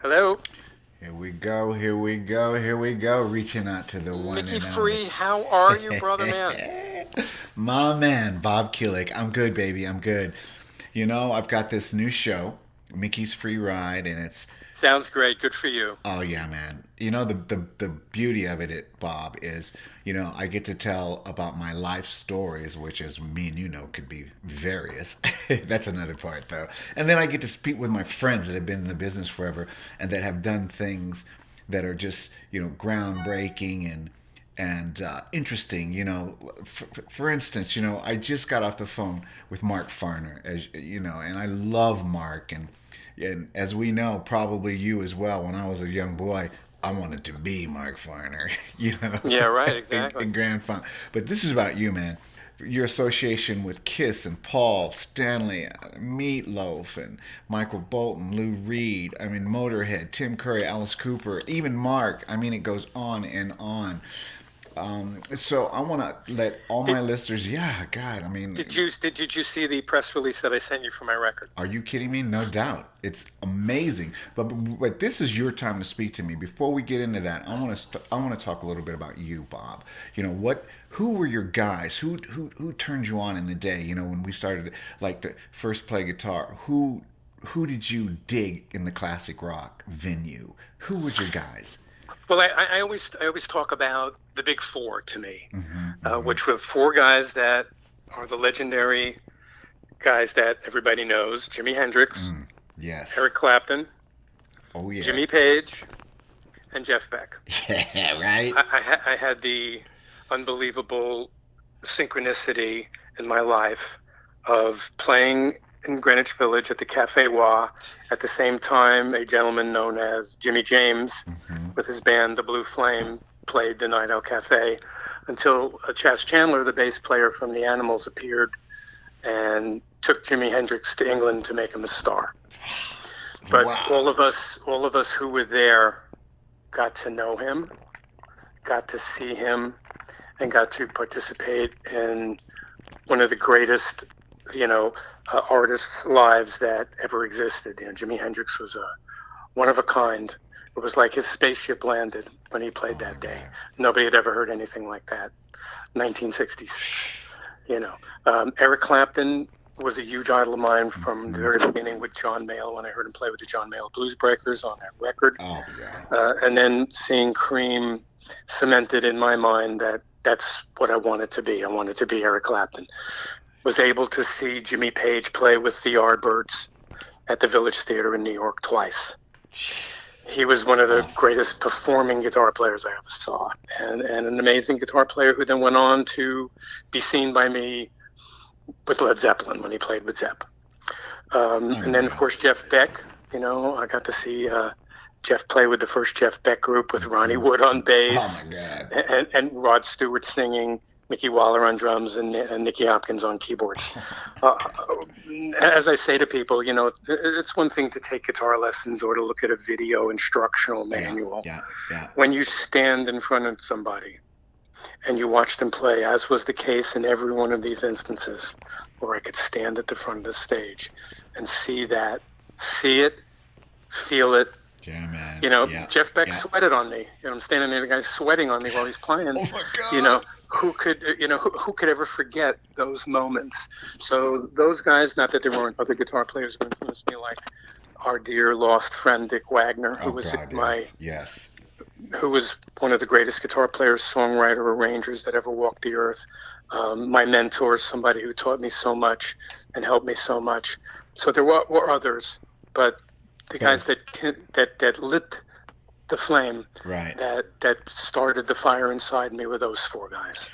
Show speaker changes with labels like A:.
A: Hello,
B: Here we go, here we go, here we go. Reaching out to the one
A: Mickey
B: and only.
A: Free. How are you, brother man?
B: My man, Bob Kulick. I'm good, baby. I'm good. I've got this new show, Mickey's Free Ride, and it's
A: Sounds great. Good for you.
B: oh yeah, man. The beauty of it, Bob, is I get to tell about my life stories, which, as me and could be various. That's another part, though. And then I get to speak with my friends that have been in the business forever and that have done things that are just groundbreaking and interesting. For instance, I just got off the phone with Mark Farner, as and I love Mark, and as we know, probably you as well. When I was a young boy, I wanted to be Mark Farner,
A: Yeah, right.
B: in,
A: Exactly.
B: in Grand Funk. But this is about you, man. Your association with Kiss and Paul Stanley, Meatloaf, and Michael Bolton, Lou Reed. I mean, Motorhead, Tim Curry, Alice Cooper, even Mark. I mean, it goes on and on. So I want to let all
A: Did
B: my listeners, yeah, God, I
A: did
B: mean,
A: you see the press release that I sent you for my record?
B: are you kidding me? No doubt. It's amazing. But this is your time to speak to me. Before we get into that, I want to talk a little bit about you, Bob. Who were your guys? Who turned you on in the day? When we started like to first play guitar. Who did you dig in the classic rock venue? Who was your guys?
A: Well, I always talk about the big four to me,
B: Mm-hmm, mm-hmm.
A: which were four guys that are the legendary guys that everybody knows: Jimi Hendrix,
B: Mm, yes.
A: Eric Clapton,
B: Oh yeah.
A: Jimmy Page, and Jeff Beck.
B: Yeah. Right.
A: I had the unbelievable synchronicity in my life of playing in Greenwich Village at the Cafe Wa. At the same time, a gentleman known as Jimmy James,
B: Mm-hmm.
A: with his band The Blue Flame, played the Night Out Cafe until Chas Chandler, the bass player from the Animals, appeared and took Jimi Hendrix to England to make him a star. But
B: Wow.
A: all of us who were there got to know him, got to see him, and got to participate in one of the greatest, artists' lives that ever existed. Jimi Hendrix was a one of a kind. It was like his spaceship landed when he played
B: Oh my
A: that day.
B: God.
A: Nobody had ever heard anything like that. 1966. Eric Clapton was a huge idol of mine from the
B: Mm-hmm.
A: very beginning with John Mayall when I heard him play with the John Mayall Blues Breakers on that record.
B: Oh yeah.
A: And then seeing Cream cemented in my mind that that's what I wanted to be. I wanted to be Eric Clapton. Was able to see Jimmy Page play with the Yardbirds at the Village Theater in New York twice.
B: Jeez.
A: He was one of the
B: Awesome.
A: greatest performing guitar players I ever saw, and an amazing guitar player who then went on to be seen by me with Led Zeppelin when he played with Zepp. And then, of
B: Unreal.
A: course, Jeff Beck. I got to see Jeff play with the first Jeff Beck group with Ronnie
B: Mm-hmm.
A: Wood on
B: Oh my
A: bass
B: God.
A: and Rod Stewart singing, Mickey Waller on drums, and Nicky Hopkins on keyboards. Uh, as I say to people, it's one thing to take guitar lessons or to look at a video instructional
B: Yeah.
A: manual.
B: Yeah. Yeah.
A: When you stand in front of somebody and you watch them play, as was the case in every one of these instances, where I could stand at the front of the stage and see it, feel it.
B: Yeah, man. Yeah.
A: Jeff Beck
B: Yeah.
A: sweated on me. I'm standing there, the guy's sweating on me while he's playing.
B: Oh my
A: You
B: God.
A: know, who could ever forget those moments? So those guys, not that there weren't other guitar players who influenced me, like our dear lost friend Dick Wagner,
B: Oh God. Yes. Yes.
A: who was one of the greatest guitar players, songwriter, arrangers that ever walked the earth. My mentor, somebody who taught me so much and helped me so much. So there were others, but the guys
B: Those.
A: that lit the flame
B: Right.
A: that started the fire inside me were those four guys.